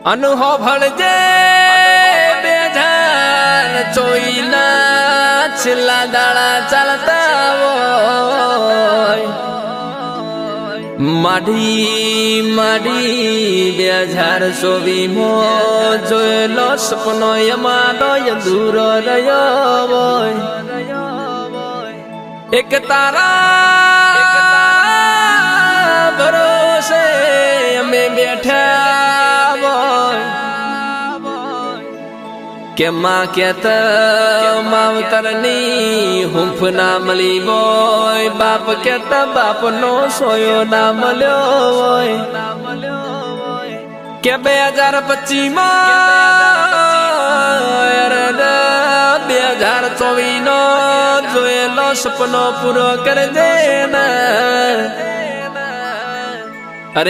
અનુહો ભળજે 2024 છેલ્લા દાડા ચાલતા હોય માઢી માઢી 2024 જોયેલો સપનો એમાંનો દૂર રહ્યો હોય એક તારા ભરોસે અમે બેઠા હોય કે માં કેત માવતરની હૂંફ ના મળી હોય બાપ કેત બાપ નો સોયો ના મળ્યો હોય કે 2025 2024 નો જોયેલો સપનો પૂરો કરજે ને